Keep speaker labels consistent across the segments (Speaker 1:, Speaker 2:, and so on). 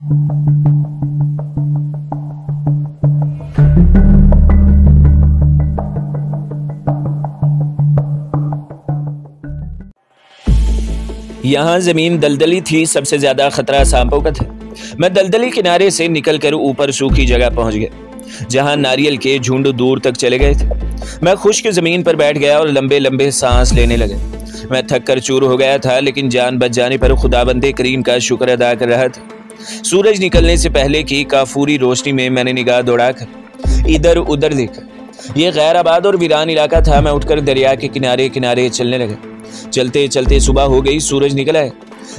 Speaker 1: यहाँ जमीन दलदली थी, सबसे ज्यादा खतरा सांपों का था। मैं दलदली किनारे से निकलकर ऊपर सूखी जगह पहुंच गया, जहां नारियल के झुंड दूर तक चले गए थे। मैं खुश्क जमीन पर बैठ गया और लंबे लंबे सांस लेने लगे। मैं थक कर चूर हो गया था, लेकिन जान बच जाने पर खुदाबंदे करीम का शुक्र अदा कर रहा था। सूरज निकलने से पहले की काफूरी रोशनी में मैंने निगाह दौड़ाकर इधर उधर देखा। ये गैर आबाद और वीरान इलाका था। मैं उठकर दरिया के किनारे किनारे चलने लगा। चलते चलते सुबह हो गई, सूरज निकल आया।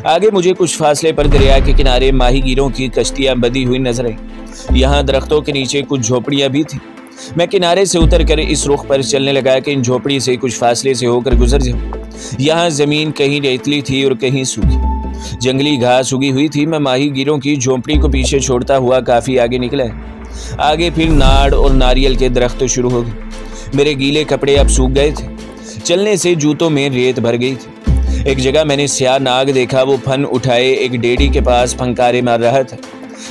Speaker 1: आगे मुझे कुछ फासले पर दरिया के किनारे माहीगीरों की कश्तियां बंधी हुई नजर आई। यहाँ दरख्तों के नीचे कुछ झोपड़ियां भी थी। मैं किनारे से उतरकर इस रुख पर चलने लगा कि इन झोपड़ी से कुछ फासले से होकर गुजर जाऊं। यहाँ जमीन कहीं रेतली थी और कहीं सूखी, जंगली घास उगी हुई थी। मैं माहीगीरों की झोपड़ी को पीछे छोड़ता हुआ काफी आगे निकला। आगे फिर नाड़ और नारियल के दरख्त शुरू हो गए। मेरे गीले कपड़े अब सूख गए थे। चलने से जूतों में रेत भर गई थी। एक जगह मैंने स्याह नाग देखा। वो फन उठाए एक डेडी के पास फंकारे मार रहा था।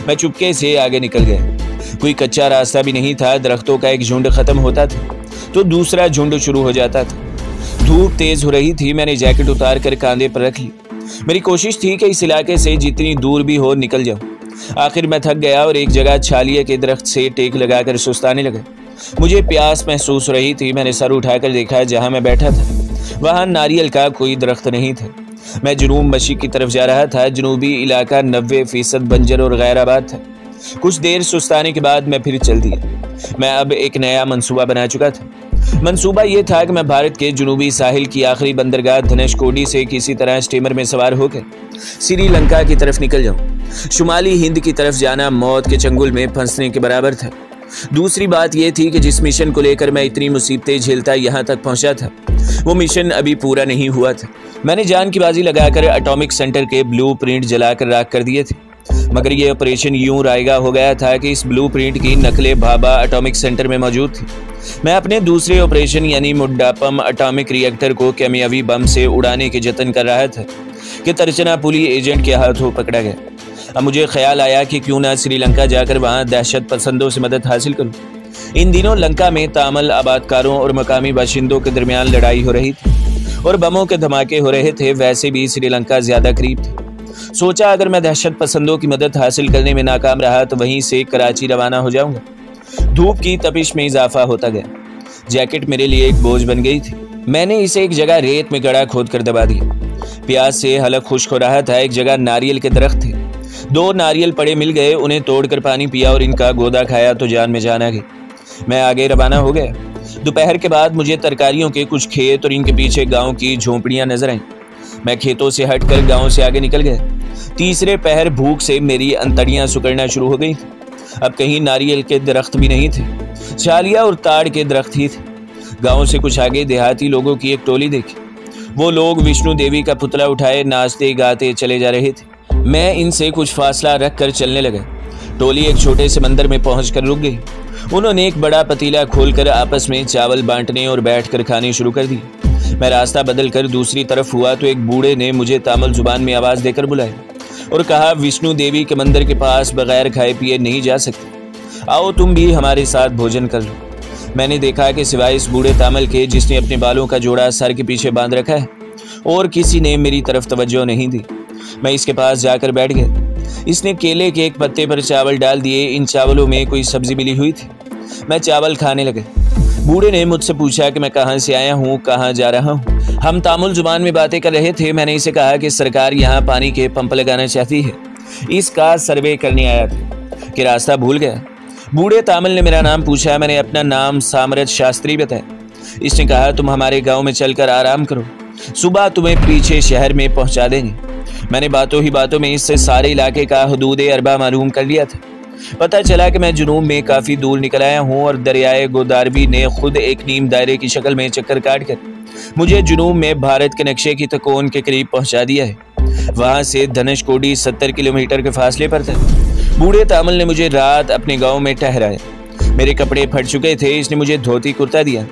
Speaker 1: मैं चुपके से आगे निकल गया। कोई कच्चा रास्ता भी नहीं था। दरख्तों का एक झुंड खत्म होता था तो दूसरा झुंड शुरू हो जाता था। धूप तेज हो रही थी। मैंने जैकेट उतार कर कांधे पर रख ली। मेरी कोशिश थी कि इस इलाके से जितनी दूर भी हो निकल जाऊं। आखिर मैं थक गया और एक जगह छालिया के दरख्त से टेक लगाकर सुस्ताने लगा। मुझे प्यास महसूस हो रही थी। मैंने सर उठाकर देखा, जहां मैं बैठा था वहां नारियल का कोई दरख्त नहीं था। मैं जुनूब मशरिक की तरफ जा रहा था। जनूबी इलाका 90% बंजर और गैर आबाद था। कुछ देर सुस्ताने के बाद मैं फिर चल दिया। मैं अब एक नया मंसूबा बना चुका था। मंसूबा ये था कि मैं भारत के जुनूबी साहिल की आखिरी बंदरगाह धनेशकोडी से किसी तरह स्टीमर में सवार होकर श्रीलंका की तरफ निकल जाऊं। शुमाली हिंद की तरफ जाना मौत के चंगुल में फंसने के बराबर था। दूसरी बात यह थी कि जिस मिशन को लेकर मैं इतनी मुसीबतें झेलता यहाँ तक पहुंचा था, वो मिशन अभी पूरा नहीं हुआ था। मैंने जान की बाजी लगाकर एटॉमिक सेंटर के ब्लूप्रिंट जलाकर राख कर दिए थे, मगर ये ऑपरेशन यूं रायगा हो गया था कि इस ब्लूप्रिंट की नकलें भाभा एटॉमिक सेंटर में मौजूद थी। मैं अपने दूसरे ऑपरेशन यानी मुड्डापम एटॉमिक रिएक्टर को केमियावी बम से उड़ाने के जतन कर रहा था कि तरचनापुली एजेंट के हाथों पकड़ा गया। अब मुझे ख्याल आया कि क्यों ना श्रीलंका जाकर वहां दहशत पसंदों से मदद हासिल करूं। इन दिनों लंका में तामल आबादकारों और मकामी बाशिंदों के दरमियान लड़ाई हो रही थी और बमों के धमाके हो रहे थे। वैसे भी श्रीलंका ज्यादा करीब था। सोचा अगर मैं दहशत पसंदों की मदद हासिल करने में नाकाम रहा तो वहीं से कराची रवाना हो जाऊंगा। धूप की तपिश में इजाफा होता गया। जैकेट मेरे लिए एक बोझ बन गई थी। मैंने इसे एक जगह रेत में गड़ा खोद कर दबा दिया। प्यास से हलक खुश्क हो रहा था। एक जगह नारियल के दरख्त थे। 2 नारियल पड़े मिल गए। उन्हें तोड़कर पानी पिया और इनका गोदा खाया तो जान में जान आ गई। मैं आगे रवाना हो गया। दोपहर के बाद मुझे तरकारियों के कुछ खेत और इनके पीछे गांव की झोंपड़ियां नजर आईं। मैं खेतों से हटकर गांव से आगे निकल गया। तीसरे पहर भूख से मेरी अंतड़ियां सुकड़ना शुरू हो गई। अब कहीं नारियल के दरख्त भी नहीं थे, छालिया और ताड़ के दरख्त ही थे। गांव से कुछ आगे देहाती लोगों की एक टोली देखी। वो लोग विष्णु देवी का पुतला उठाए नाचते गाते चले जा रहे थे। मैं इनसे कुछ फासला रख कर चलने लगा। टोली एक छोटे से मंदिर में पहुंचकर रुक गई। उन्होंने एक बड़ा पतीला खोलकर आपस में चावल बांटने और बैठकर खाने शुरू कर दिए। मैं रास्ता बदलकर दूसरी तरफ हुआ तो एक बूढ़े ने मुझे तामिल जुबान में आवाज देकर बुलाया और कहा, विष्णु देवी के मंदिर के पास बगैर खाए पिए नहीं जा सकते, आओ तुम भी हमारे साथ भोजन कर लो। मैंने देखा कि सिवाय इस बूढ़े तामिल के जिसने अपने बालों का जोड़ा सर के पीछे बांध रखा है, और किसी ने मेरी तरफ तवज्जो नहीं दी। मैं इसके पास जाकर बैठ गया। इसने केले के एक पत्ते पर चावल डाल दिए। इन चावलों में कोई सब्जी मिली हुई थी। मैं चावल खाने लगा। बूढ़े ने मुझसे पूछा कि मैं कहाँ से आया हूँ, कहाँ जा रहा हूँ। हम तामिल जुबान में बातें कर रहे थे। मैंने इसे कहा कि सरकार यहाँ पानी के पंप लगाना चाहती है, इसका सर्वे करने आया था कि रास्ता भूल गया। बूढ़े तामिल ने मेरा नाम पूछा। मैंने अपना नाम सामरथ शास्त्री बताया। इसने कहा, तुम हमारे गाँव में चलकर आराम करो, सुबह तुम्हें पीछे शहर में पहुँचा देंगे। मैंने बातों ही बातों में इससे सारे इलाके का हदूद अरबा मालूम कर लिया था। पता चला कि मैं जुनूब में काफ़ी दूर निकल आया हूँ और दरियाए गोदावरी ने खुद एक नीम दायरे की शक्ल में चक्कर काट कर मुझे जुनूब में भारत के नक्शे की तकोन के करीब पहुँचा दिया है। वहाँ से धनेशकोडी 70 किलोमीटर के फासले पर था। बूढ़े तामिल ने मुझे रात अपने गाँव में ठहराया। मेरे कपड़े फट चुके थे। इसने मुझे धोती कुर्ता दिया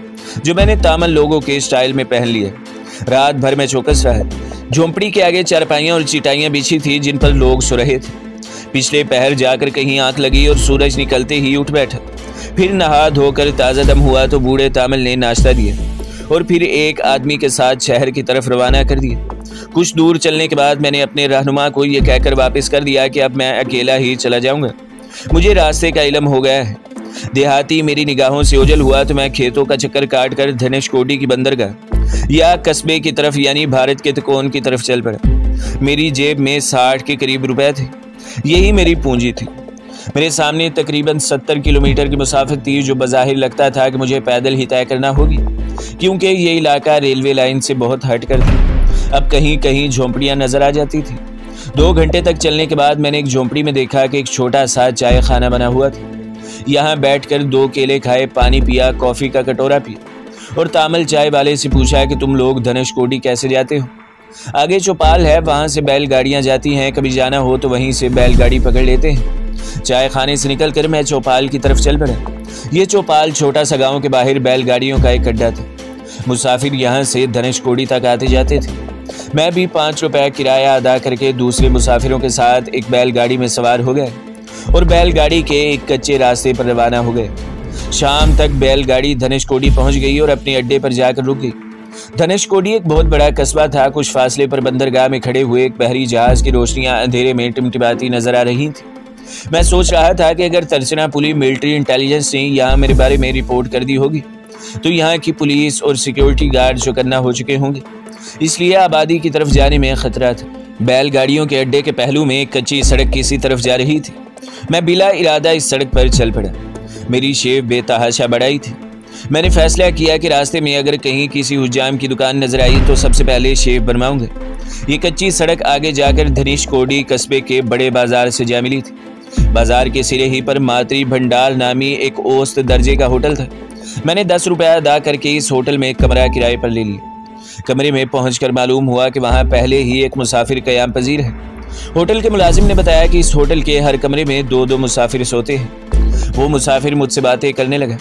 Speaker 1: जो मैंने तामिल लोगों के स्टाइल में पहन लिया। रात भर में चौकस रहा। झोंपड़ी के आगे चारपाइयाँ और चिटाइयाँ बिछी थी जिन पर लोग सो रहे थे। पिछले पहर जाकर कहीं आंख लगी और सूरज निकलते ही उठ बैठा। फिर नहा धोकर ताज़ा दम हुआ तो बूढ़े तामिल ने नाश्ता दिया और फिर एक आदमी के साथ शहर की तरफ रवाना कर दिया। कुछ दूर चलने के बाद मैंने अपने रहनुमा को यह कहकर वापस कर दिया कि अब मैं अकेला ही चला जाऊंगा। मुझे रास्ते का इल्म हो गया है। देहाती मेरी निगाहों से ओझल हुआ तो मैं खेतों का चक्कर काट कर धनेशकोडी की बंदरगाह या कस्बे की तरफ यानी भारत के तकोन की तरफ चल पड़ा। मेरी जेब में 60 के करीब रुपए थे। यही मेरी पूंजी थी। मेरे सामने तकरीबन 70 किलोमीटर की मुसाफिर थी जो बज़ाहिर लगता था कि मुझे पैदल ही तय करना होगी, क्योंकि ये इलाका रेलवे लाइन से बहुत हट कर था। अब कहीं कहीं झोंपड़ियां नजर आ जाती थी। 2 घंटे तक चलने के बाद मैंने एक झोंपड़ी में देखा कि एक छोटा सा चाय खाना बना हुआ था। यहाँ बैठकर 2 केले खाए, पानी पिया, कॉफ़ी का कटोरा पिया और तामिल चाय वाले से पूछा कि तुम लोग धनेशकोडी कैसे जाते हो? आगे चौपाल है, वहाँ से बैलगाड़ियाँ जाती हैं, कभी जाना हो तो वहीं से बैलगाड़ी पकड़ लेते हैं। चाय खाने से निकलकर मैं चौपाल की तरफ चल पड़ा। ये चौपाल छोटा सा गांव के बाहर बैलगाड़ियों का एक अड्डा था। मुसाफिर यहाँ से धनेशकोडी तक आते जाते थे। मैं भी 5 रुपए किराया अदा करके दूसरे मुसाफिरों के साथ एक बैलगाड़ी में सवार हो गए और बैलगाड़ी के एक कच्चे रास्ते पर रवाना हो गए। शाम तक बैलगाड़ी धनेशकोडी पहुंच गई और अपने अड्डे पर जाकर रुक गई। धनेशकोडी एक बहुत बड़ा कस्बा था। कुछ फासले पर बंदरगाह में खड़े हुए एक बहरी जहाज की रोशनियां अंधेरे में टिमटिमाती नजर आ रही थी। मैं सोच रहा था कि अगर तिरचनापुली मिलिट्री इंटेलिजेंस ने यहाँ मेरे बारे में रिपोर्ट कर दी होगी तो यहाँ की पुलिस और सिक्योरिटी गार्ड चौकन्ना हो चुके होंगे, इसलिए आबादी की तरफ जाने में खतरा था। बैलगाड़ियों के अड्डे के पहलू में एक कच्ची सड़क किसी तरफ जा रही थी। मैं बिला इरादा इस सड़क पर चल पड़ा। मेरी शेव बेतहाशा बढ़ाई थी। मैंने फैसला किया कि रास्ते में अगर कहीं किसी हुज्जाम की दुकान नजर आई तो सबसे पहले शेव बनवाऊंगा। ये कच्ची सड़क आगे जाकर धनेशकोडी कस्बे के बड़े बाजार से जा मिली थी। बाजार के सिरे ही पर मातृ भंडार नामी एक औसत दर्जे का होटल था। मैंने 10 रुपए अदा करके इस होटल में एक कमरा किराए पर ले लिया। कमरे में पहुंचकर मालूम हुआ कि वहां पहले ही एक मुसाफिर कयाम पजीर है। होटल के मुलाजिम ने बताया कि इस होटल के हर कमरे में 2-2 मुसाफिर सोते हैं। वो मुसाफिर मुझसे बातें करने लगा।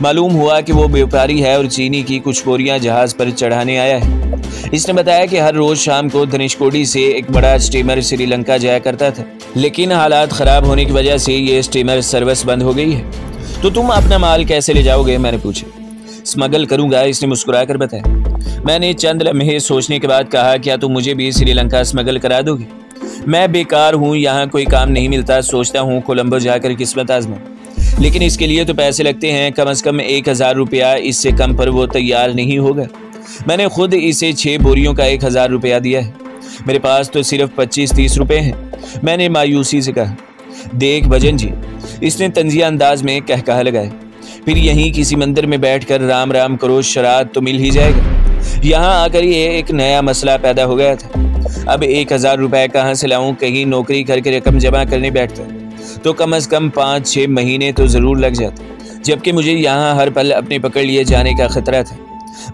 Speaker 1: मालूम हुआ कि वो व्यापारी है और चीनी की कुछ बोरियां जहाज पर चढ़ाने आया है। इसने बताया कि हर रोज शाम को धनेशकोडी से एक बड़ा स्टीमर श्रीलंका जाया करता था, लेकिन हालात खराब होने की वजह से ये स्टीमर सर्विस बंद हो गई है। तो तुम अपना माल कैसे ले जाओगे? मैंने पूछा। स्मगल करूंगा, इसने मुस्कुराकर बताया। मैंने चंद लम्हे सोचने के बाद कहा, क्या तुम मुझे भी श्रीलंका स्मगल करा दोगे? मैं बेकार हूँ, यहाँ कोई काम नहीं मिलता, सोचता हूँ कोलंबो जाकर किस्मत आजमाऊं, लेकिन इसके लिए तो पैसे लगते हैं, कम से कम 1000 रुपया। इससे कम पर वो तैयार नहीं होगा। मैंने खुद इसे 6 बोरियों का 1000 रुपया दिया है। मेरे पास तो सिर्फ 25-30 रुपए हैं। मैंने मायूसी से कहा। देख भजन जी, इसने तंजिया अंदाज में कहकहा लगाया, फिर यहीं किसी मंदिर में बैठकर राम राम करो, शराब तो मिल ही जाएगा। यहाँ आकर ये एक नया मसला पैदा हो गया था। अब 1000 रुपए कहाँ से लाऊं? कहीं नौकरी करके रकम जमा करने बैठता तो कम से कम 5-6 महीने तो ज़रूर लग जाते, जबकि मुझे यहाँ हर पल अपने पकड़ लिए जाने का खतरा था।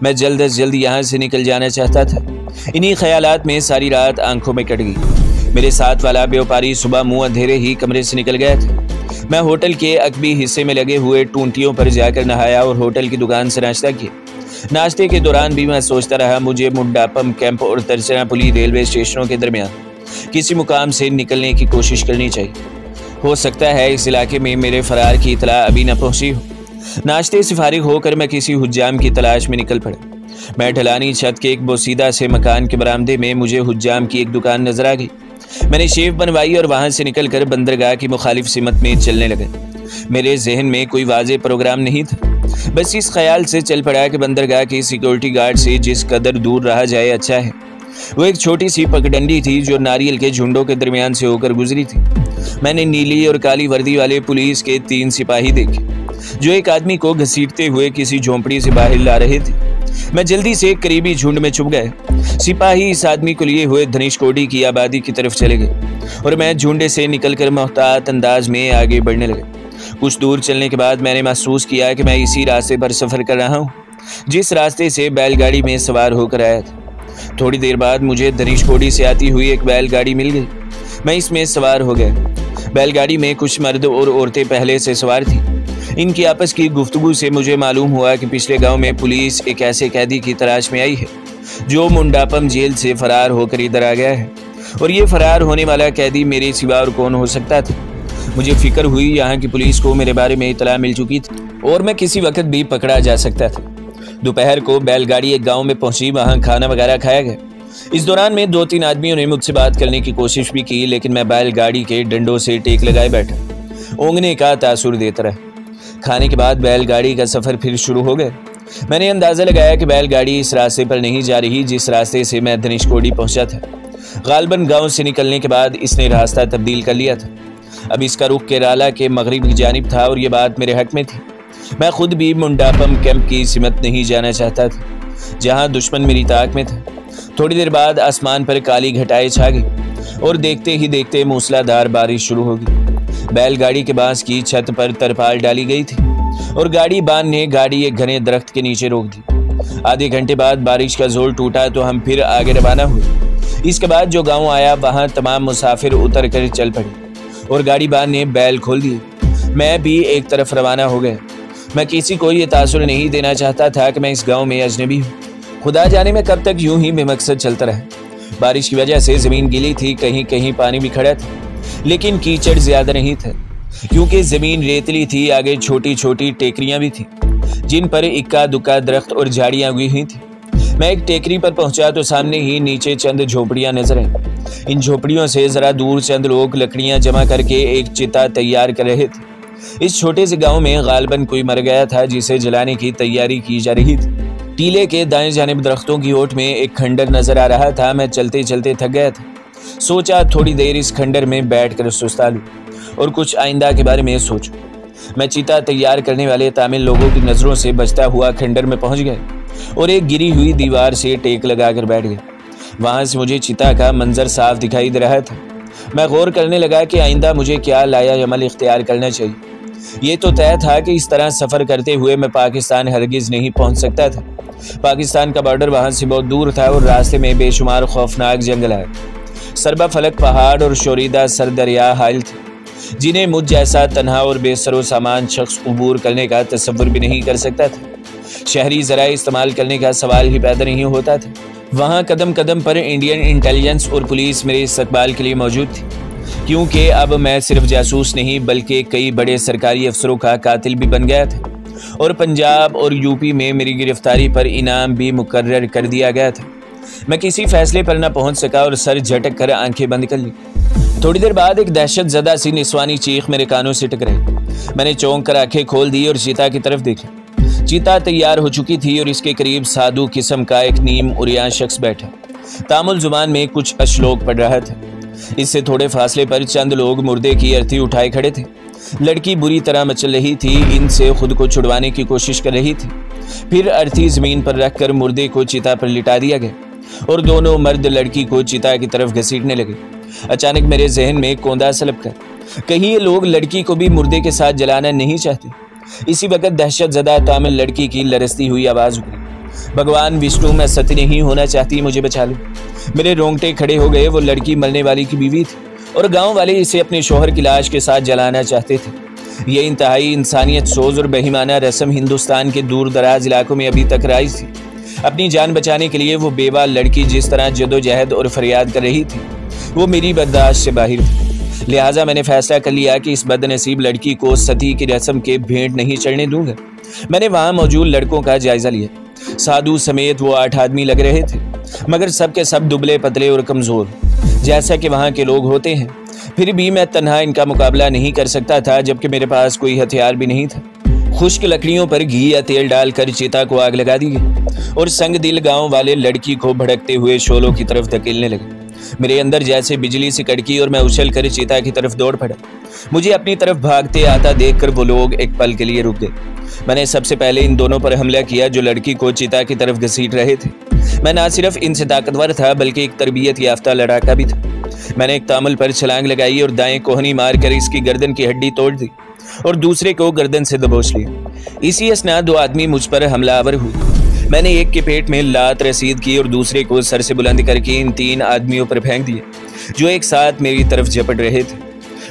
Speaker 1: मैं जल्द से जल्द यहाँ से निकल जाना चाहता था। इन्हीं ख्यालात में सारी रात आंखों में कट गई। मेरे साथ वाला व्यापारी सुबह मुंह अंधेरे ही कमरे से निकल गया था। मैं होटल के अकबी हिस्से में लगे हुए टूंटियों पर जाकर नहाया और होटल की दुकान से नाश्ता किया। नाश्ते के दौरान भी मैं सोचता रहा, मुझे मुंडापम कैंप और तिरचनापुली रेलवे स्टेशनों के दरमियान किसी मुकाम से निकलने की कोशिश करनी चाहिए। हो सकता है इस इलाके में मेरे फरार की इतला अभी न पहुंची हो। नाश्ते से फारिग होकर मैं किसी हुज्जाम की तलाश में निकल पड़ा। मैं ढलानी छत के एक बोसीदा से मकान के बरामदे में मुझे हुज्जाम की एक दुकान नजर आ गई। मैंने शेव बनवाई और वहां से निकलकर बंदरगाह की मुखालिफ सिमत में चलने लगा। मेरे जहन में कोई वाज़ेह प्रोग्राम नहीं था, बस इस ख्याल से चल पड़ा कि बंदरगाह की सिक्योरिटी गार्ड से जिस कदर दूर रहा जाए अच्छा है। वो एक छोटी सी पगडंडी थी जो नारियल के झुंडों के दरमियान से होकर गुजरी थी। मैंने नीली और काली वर्दी वाले पुलिस के 3 सिपाही देखे जो एक आदमी को घसीटते हुए किसी झोंपड़ी से बाहर ला रहे थे। मैं जल्दी से करीबी झुंड में छुप गया। सिपाही इस आदमी को लिए हुए धनेशकोडी की आबादी की तरफ चले गए और मैं झुंड से निकलकर मोहतात अंदाज में आगे बढ़ने लगा। कुछ दूर चलने के बाद मैंने महसूस किया कि मैं इसी रास्ते पर सफ़र कर रहा हूँ जिस रास्ते से बैलगाड़ी में सवार होकर आया था। थोड़ी देर बाद मुझे धनेशकोडी से आती हुई एक बैलगाड़ी मिल गई। मैं इसमें सवार हो गया। बैलगाड़ी में कुछ मर्द और औरतें पहले से सवार थी। इनकी आपस की गुफ्तगू से मुझे मालूम हुआ कि पिछले गांव में पुलिस एक ऐसे कैदी की तलाश में आई है जो मुंडापम जेल से फरार होकर इधर आ गया है। और ये फरार होने वाला कैदी मेरे सिवा और कौन हो सकता था। मुझे फिक्र हुई यहाँ की पुलिस को मेरे बारे में इतला मिल चुकी थी और मैं किसी वक्त भी पकड़ा जा सकता था। दोपहर को बैलगाड़ी एक गांव में पहुंची, वहां खाना वगैरह खाया गया। इस दौरान में 2-3 आदमियों ने मुझसे बात करने की कोशिश भी की, लेकिन मैं बैलगाड़ी के डंडों से टेक लगाए बैठा, ओंगने का तासुर देता रहा। खाने के बाद बैलगाड़ी का सफर फिर शुरू हो गया। मैंने अंदाजा लगाया कि बैलगाड़ी इस रास्ते पर नहीं जा रही जिस रास्ते से मैं धनुषकोडी पहुंचा था। गालबन गांव से निकलने के बाद इसने रास्ता तब्दील कर लिया था। अब इसका रुख केराला के मगरिब की जानिब था और ये बात मेरे हक में थी। मैं खुद भी मुंडापम कैंप की सिमत नहीं जाना चाहता था, जहां दुश्मन मेरी ताक में था। थोड़ी देर बाद आसमान पर काली घटाएं छा गई और देखते ही देखते मूसलाधार बारिश शुरू हो गई। बैलगाड़ी के बांस की छत पर तरपाल डाली गई थी और गाड़ी बांध ने गाड़ी एक घने दरख्त के नीचे रोक दी। आधे घंटे बाद बारिश का जोर टूटा तो हम फिर आगे रवाना हुए। इसके बाद जो गांव आया वहां तमाम मुसाफिर उतर कर चल पड़े और गाड़ी बांध ने बैल खोल दिए। मैं भी एक तरफ रवाना हो गया। मैं किसी को ये तासुर नहीं देना चाहता था कि मैं इस गांव में अजनबी हूँ। खुदा जाने में कब तक यूं ही बेमकसद चलता रहा। बारिश की वजह से जमीन गीली थी, कहीं कहीं पानी भी खड़ा था, लेकिन कीचड़ ज्यादा नहीं था क्योंकि जमीन रेतली थी। आगे छोटी छोटी टेकरियां भी थी जिन पर इक्का दुक्का दरख्त और झाड़ियां उगी हुई थी। मैं एक टेकरी पर पहुंचा तो सामने ही नीचे चंद झोपड़ियां नजर आई। इन झोपड़ियों से जरा दूर चंद लोग लकड़ियां जमा करके एक चिता तैयार कर रहे थे। इस छोटे से गांव में गालबन कोई मर गया था जिसे जलाने की तैयारी की जा रही थी। टीले के दाएं जानिब दरख्तों की ओट में एक खंडर नजर आ रहा था। मैं चलते चलते थक गया था। सोचा थोड़ी देर इस खंडर में बैठकर सुस्ता लूं और कुछ आइंदा के बारे में सोचूं। मैं चिता तैयार करने वाले तामिल लोगों की नजरों से बचता हुआ खंडर में पहुंच गया और एक गिरी हुई दीवार से टेक लगाकर बैठ गया। वहां से मुझे चिता का मंजर साफ दिखाई दे रहा था। मैं गौर करने लगा कि आइंदा मुझे क्या लाया अमल इख्तियार करना चाहिए। ये तो तय था कि इस तरह सफर करते हुए मैं पाकिस्तान हरगिज नहीं पहुंच सकता था। पाकिस्तान का बॉर्डर वहां से बहुत दूर था और रास्ते में बेशुमार खौफनाक जंगल है, सरबा फलक पहाड़ और शोरीदा सर दरिया हाइल थे जिन्हें मुझ जैसा तन्हा और बेसरो सामान शख्स उबूर करने का तसव्वुर भी नहीं कर सकता था। शहरी ज़राए इस्तेमाल करने का सवाल ही पैदा नहीं होता था। वहाँ कदम कदम पर इंडियन इंटेलिजेंस और पुलिस मेरे इस्तकबाल के लिए मौजूद थी, क्योंकि अब मैं सिर्फ जासूस नहीं बल्कि कई बड़े सरकारी अफसरों का कातिल भी बन गया था और पंजाब और यूपी में मेरी गिरफ्तारी पर इनाम भी मुकर्रर कर दिया गया था। मैं किसी फैसले पर न पहुंच सका और सर झटक कर आंखें बंद कर ली। थोड़ी देर बाद एक दहशत ज़दा सी निस्वानी चीख मेरे कानों से टकराई। मैंने चौंक कर आंखें खोल दी और चीता की तरफ देखा। चीता तैयार हो चुकी थी और इसके करीब साधु किस्म का एक नीम उरिया शख्स बैठा तामुल जुबान में कुछ अश्लोक पढ़ रहा था। इससे थोड़े फासले पर चंद लोग मुर्दे की अर्थी उठाए खड़े थे। लड़की बुरी तरह मचल रही थी, इनसे खुद को छुड़वाने की कोशिश कर रही थी। फिर अर्थी जमीन पर रखकर मुर्दे को चिता पर लिटा दिया गया और दोनों मर्द लड़की को चिता की तरफ घसीटने लगे। अचानक मेरे जहन में कोंदा सलप कर, कहीं ये लोग लड़की को भी मुर्दे के साथ जलाना नहीं चाहते। इसी वक्त दहशत ज़दा तामिल लड़की की लरसती हुई आवाज़ उठी, भगवान विष्णु, मैं सत्य नहीं होना चाहती, मुझे बचा लो। मेरे रोंगटे खड़े हो गए। वो लड़की मरने वाली की बीवी थी और गांव वाले इसे अपने शोहर की लाश के साथ जलाना चाहते थे। ये इंतहाई इंसानियत सोज और बेईमाना रस्म हिंदुस्तान के दूर दराज इलाकों में अभी तक राइज थी। अपनी जान बचाने के लिए वो बेवा लड़की जिस तरह जदोजहद और फरियाद कर रही थी वो मेरी बर्दाश्त से बाहर थी। लिहाजा मैंने फैसला कर लिया कि इस बदनसीब लड़की को सती की रस्म के भेंट नहीं चढ़ने दूंगा। मैंने वहां मौजूद लड़कों का जायजा लिया। साधु समेत वो 8 आदमी लग रहे थे, मगर सब के सब दुबले पतले और कमज़ोर, जैसा कि वहाँ के लोग होते हैं। फिर भी मैं तन्हा इनका मुकाबला नहीं कर सकता था, जबकि मेरे पास कोई हथियार भी नहीं था। खुश्क लकड़ियों पर घी या तेल डालकर चिता को आग लगा दी गई और संग दिल गांव वाले लड़की को भड़कते हुए शोलों की तरफ धकेलने लगे। मेरे अंदर जैसे बिजली से कड़की और मैं उछल कर चिता की तरफ दौड़ पड़ा। मुझे अपनी तरफ भागते आता देखकर वो लोग एक पल के लिए रुक गए। मैंने सबसे पहले इन दोनों पर हमला किया जो लड़की को चिता की तरफ घसीट रहे थे। मैं ना सिर्फ इनसे ताकतवर था बल्कि एक तरबियत याफ्ता लड़ाका भी था। मैंने एक तामुल पर छलांग लगाई और दाएं कोहनी मारकर इसकी गर्दन की हड्डी तोड़ दी और दूसरे को गर्दन से दबोच लिया। इसी असना 2 आदमी मुझ पर हमलावर हुए। मैंने एक के पेट में लात रसीद की और दूसरे को सर से बुलंद करके इन 3 आदमियों पर फेंक दिया जो एक साथ मेरी तरफ झपट रहे थे।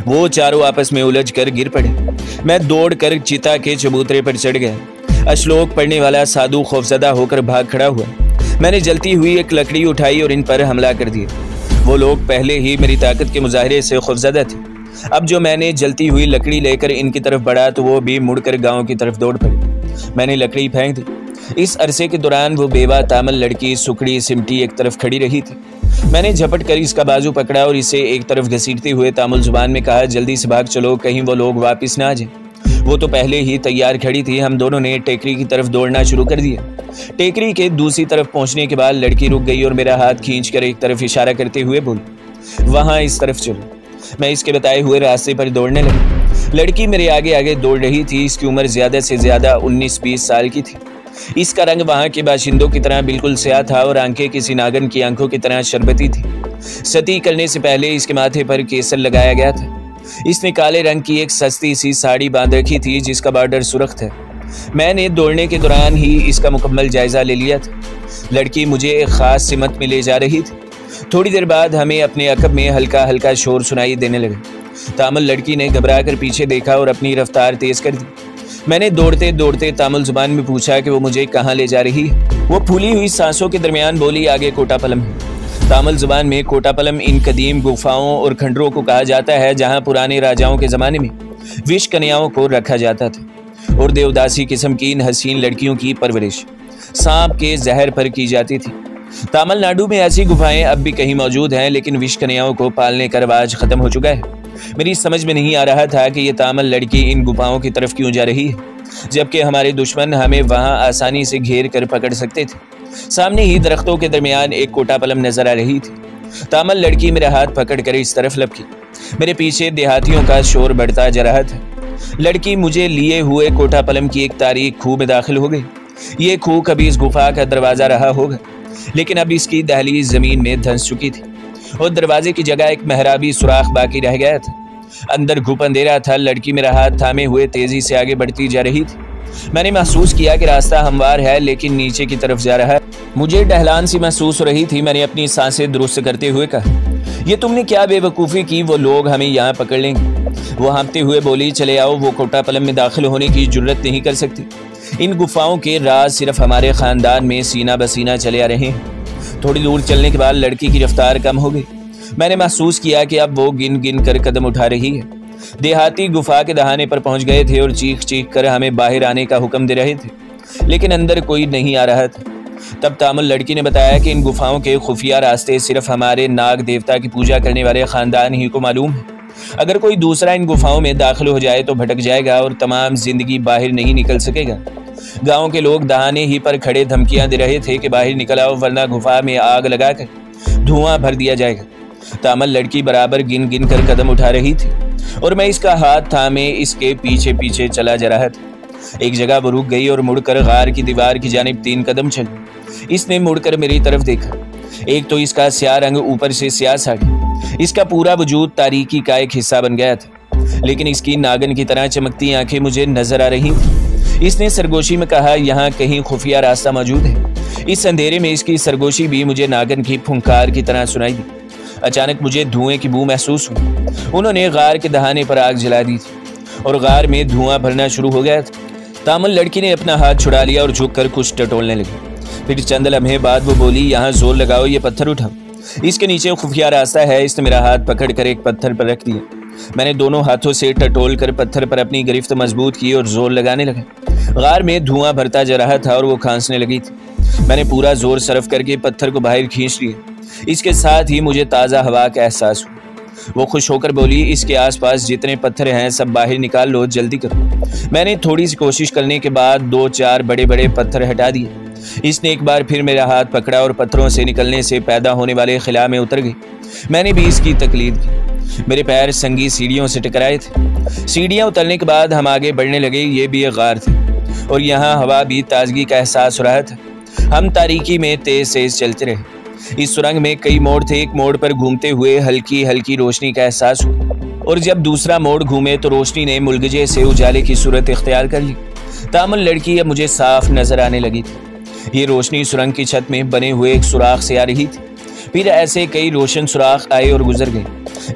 Speaker 1: वो चारों आपस में उलझ कर गिर पड़े। मैं दौड़ कर चिता के चबूतरे पर चढ़ गया। अश्लोक पढ़ने वाला साधु खौफजदा होकर भाग खड़ा हुआ। मैंने जलती हुई एक लकड़ी उठाई और इन पर हमला कर दिया। वो लोग पहले ही मेरी ताकत के मुजाहरे से खौफज़दा थे। अब जो मैंने जलती हुई लकड़ी लेकर इनकी तरफ बढ़ा तो वो भी मुड़कर गांव की तरफ दौड़ पड़ी। मैंने लकड़ी फेंक दी। इस अरसे के दौरान वो बेवा तामल लड़की सुखड़ी सिमटी एक तरफ खड़ी रही थी। मैंने झपट कर इसका बाजू पकड़ा और इसे एक तरफ घसीटते हुए तामुल जुबान में कहा, जल्दी से भाग चलो, कहीं वो लोग वापस ना आ जाए। वो तो पहले ही तैयार खड़ी थी। हम दोनों ने टेकरी की तरफ दौड़ना शुरू कर दिया। टेकरी के दूसरी तरफ पहुंचने के बाद लड़की रुक गई और मेरा हाथ खींचकर एक तरफ इशारा करते हुए बोली, वहां इस तरफ चलो। मैं इसके बताए हुए रास्ते पर दौड़ने लगी। लड़की मेरे आगे आगे दौड़ रही थी। इसकी उम्र ज्यादा से ज्यादा 19-20 साल की थी। इसका रंग वहां के बाशिंदों की तरह बिल्कुल स्याह था और आंखें किसी नागन की आंखों की तरह शरबती थी। सती करने से पहले इसके माथे पर केसर लगाया गया था। इसने काले रंग की एक सस्ती सी साड़ी बांध रखी थी जिसका बॉर्डर सुर्ख था। मैंने दौड़ने के दौरान ही इसका मुकम्मल जायजा ले लिया था। लड़की मुझे एक खास सिमत में ले जा रही थी। थोड़ी देर बाद हमें अपने अकब में हल्का हल्का शोर सुनाई देने लगा। तामुल लड़की ने घबरा कर पीछे देखा और अपनी रफ्तार तेज कर दी। मैंने दौड़ते दौड़ते तामुल जुबान में पूछा कि वो मुझे कहाँ ले जा रही है। वो फूली हुई सांसों के दरमियान बोली, आगे कोटापलम है। तामुल जुबान में कोटापलम इन कदीम गुफाओं और खंडरों को कहा जाता है जहाँ पुराने राजाओं के ज़माने में विष कन्याओं को रखा जाता था और देवदासी किस्म की इन हसीन लड़कियों की परवरिश सांप के जहर पर की जाती थी। तमिलनाडु में ऐसी गुफाएं अब भी कहीं मौजूद हैं, लेकिन विष कन्याओं को पालने का रवाज खत्म हो चुका है। मेरी समझ में नहीं आ रहा था कि ये तामल लड़की इन गुफाओं की तरफ क्यों जा रही है, जबकि हमारे दुश्मन हमें वहां आसानी से घेर कर पकड़ सकते थे। सामने ही दरख्तों के दरमियान एक कोटापलम नजर आ रही थी। तामल लड़की मेरा हाथ पकड़कर इस तरफ लपकी। मेरे पीछे देहातियों का शोर बढ़ता जा रहा था। लड़की मुझे लिए हुए कोटापलम की एक तारीख खूह में दाखिल हो गई। ये खूह कभी इस गुफा का दरवाजा रहा होगा, लेकिन अब इसकी दहलीज जमीन में धंस चुकी थी और दरवाजे की जगह एक मेहराबी सुराख बाकी रह गया था। अंदर घुप अंधेरा था। लड़की मेरा हाथ थामे हुए तेजी से आगे बढ़ती जा रही थी। मैंने महसूस किया कि रास्ता हमवार है, लेकिन नीचे की तरफ जा रहा है। मुझे ढलान सी महसूस हो रही थी। मैंने अपनी सांसें दुरुस्त करते हुए कहा, ये तुमने क्या बेवकूफ़ी की, वो लोग हमें यहाँ पकड़ लेंगे। वो हाँफते हुए बोली, चले आओ, वो कोटापलम में दाखिल होने की जुर्रत नहीं कर सकती। इन गुफाओं के राज सिर्फ हमारे ख़ानदान में सीना बसीना चले आ रहे हैं। थोड़ी दूर चलने के बाद लड़की की रफ्तार कम हो गई। मैंने महसूस किया कि अब वो गिन गिन कर कदम उठा रही है। देहाती गुफा के दहाने पर पहुंच गए थे और चीख चीख कर हमें बाहर आने का हुक्म दे रहे थे, लेकिन अंदर कोई नहीं आ रहा था। तब तामुल लड़की ने बताया कि इन गुफाओं के खुफिया रास्ते सिर्फ हमारे नाग देवता की पूजा करने वाले ख़ानदान ही को मालूम है। अगर कोई दूसरा इन गुफाओं में दाखिल हो जाए तो भटक जाएगा और तमाम जिंदगी बाहर नहीं निकल सकेगा। गांव के लोग दहाने ही पर खड़े धमकियां दे रहे थे कि बाहर निकल आओ, वरना गुफा में आग लगाकर धुआं भर दिया जाएगा। तामल लड़की बराबर गिन गिन कर कदम उठा रही थी और मैं इसका हाथ थामे इसके पीछे पीछे चला जा रहा था। एक जगह वो रुक गई और मुड़कर गार की दीवार की जानिब 3 कदम चली। इसने मुड़कर मेरी तरफ देखा। एक तो इसका स्याह रंग, ऊपर से स्याह साड़ी। इसका पूरा वजूद तारीकी का एक हिस्सा बन गया था, लेकिन इसकी नागन की तरह चमकती आंखें मुझे नजर आ रही थी। इसने सरगोशी में कहा, यहाँ कहीं खुफिया रास्ता मौजूद है। इस अंधेरे में इसकी सरगोशी भी मुझे नागन की फुंकार की तरह सुनाई दी। अचानक मुझे धुएं की बू महसूस हुई। उन्होंने गार के दहाने पर आग जला दी थी और गार में धुआं भरना शुरू हो गया था। तामुल लड़की ने अपना हाथ छुड़ा लिया और झुककर कुछ टटोलने लगी। फिर चंद लम्हे बाद वो बोली, यहाँ जोर लगाओ, ये पत्थर उठाओ, इसके नीचे खुफिया रास्ता है। इसने मेरा हाथ पकड़कर एक पत्थर पर रख दिया। मैंने दोनों हाथों से टटोल कर पत्थर पर अपनी गिरफ्त मजबूत की और जोर लगाने लगा। गार में धुआं भरता जा रहा था और वो खांसने लगी थी। मैंने पूरा जोर सर्फ करके पत्थर को बाहर खींच लिया। इसके साथ ही मुझे ताज़ा हवा का एहसास हुआ। वो खुश होकर बोली, इसके आसपास जितने पत्थर हैं सब बाहर निकाल लो, जल्दी करो। मैंने थोड़ी सी कोशिश करने के बाद 2-4 बड़े बड़े पत्थर हटा दिए। इसने एक बार फिर मेरा हाथ पकड़ा और पत्थरों से निकलने से पैदा होने वाले खिला में उतर गई। मैंने भी इसकी तकलीद की। मेरे पैर संगी सीढ़ियों से टकराए थे। सीढ़ियाँ उतरने के बाद हम आगे बढ़ने लगे। ये भी एक गार थी और यहाँ हवा भी ताजगी का एहसास हो रहा था। हम तारीकी में तेज तेज चलते रहे। इस सुरंग में कई मोड़ थे। एक मोड़ पर घूमते हुए हल्की हल्की रोशनी का एहसास हुआ और जब दूसरा मोड़ घूमे तो रोशनी ने मुलगजे से उजाले की सूरत इख्तियार कर ली। तामुल लड़की अब मुझे साफ नजर आने लगी थी। ये रोशनी सुरंग की छत में बने हुए एक सुराख से आ रही थी। फिर ऐसे कई रोशन सुराख आए और गुजर गए।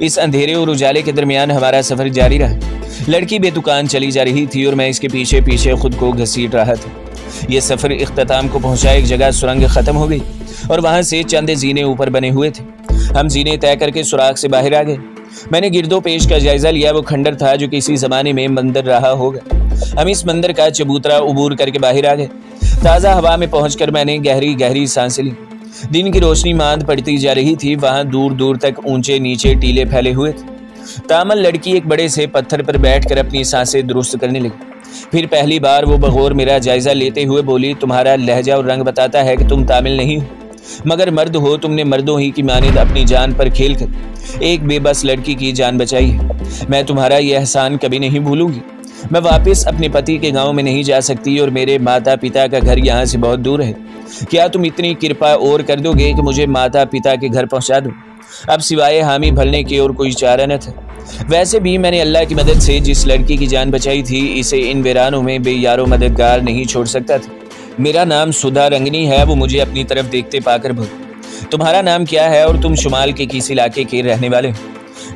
Speaker 1: इस अंधेरे और उजाले के दरमियान हमारा सफर जारी रहा। लड़की बेतुकान चली जा रही थी और मैं इसके पीछे पीछे खुद को घसीट रहा था। यह सफर इख्तिताम को पहुंचा। एक जगह सुरंग खत्म हो गई और वहां से चंद जीने ऊपर बने हुए थे। हम जीने तय करके सुराख से बाहर आ गए। मैंने गिरदो पेश का जायजा लिया। वो खंडर था जो किसी जमाने में मंदिर रहा होगा। हम इस मंदिर का चबूतरा उबूर करके बाहर आ गए। ताज़ा हवा में पहुंचकर मैंने गहरी गहरी सांसें ली। दिन की रोशनी मांद पड़ती जा रही थी। वहां दूर दूर तक ऊंचे नीचे टीले फैले हुए थे। तामल लड़की एक बड़े से पत्थर पर बैठकर अपनी सांसें दुरुस्त करने लगी। फिर पहली बार वो बगौर मेरा जायजा लेते हुए बोली, तुम्हारा लहजा और रंग बताता है कि तुम तामिल नहीं हो, मगर मर्द हो। तुमने मर्दों ही की मानिंद अपनी जान पर खेल कर एक बेबस लड़की की जान बचाई है। मैं तुम्हारा यह एहसान कभी नहीं भूलूंगी। मैं वापस अपने पति के गांव में नहीं जा सकती और मेरे माता पिता का घर यहाँ से बहुत दूर है। क्या तुम इतनी कृपा और कर दोगे कि मुझे माता पिता के घर पहुँचा दो? अब सिवाय हामी भरने की और कोई चारा न था। वैसे भी मैंने अल्लाह की मदद से जिस लड़की की जान बचाई थी, इसे इन वीरानों में बेयारो मददगार नहीं छोड़ सकता था। मेरा नाम सुधा रंगनी है। वो मुझे अपनी तरफ देखते पाकर बोली, तुम्हारा नाम क्या है और तुम शुमाल के किस इलाके के रहने वाले हो?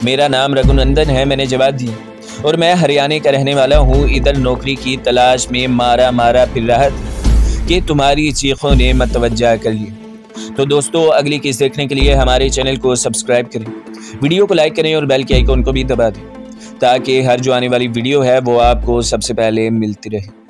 Speaker 1: मेरा नाम रघुनंदन है, मैंने जवाब दिया, और मैं हरियाणा का रहने वाला हूँ। इधर नौकरी की तलाश में मारा मारा फिर रहा था कि तुम्हारी चीखों ने मतवज्जा कर लिया। तो दोस्तों, अगली किस देखने के लिए हमारे चैनल को सब्सक्राइब करें, वीडियो को लाइक करें और बेल के आइकन को भी दबा दें, ताकि हर जो आने वाली वीडियो है वो आपको सबसे पहले मिलती रहे।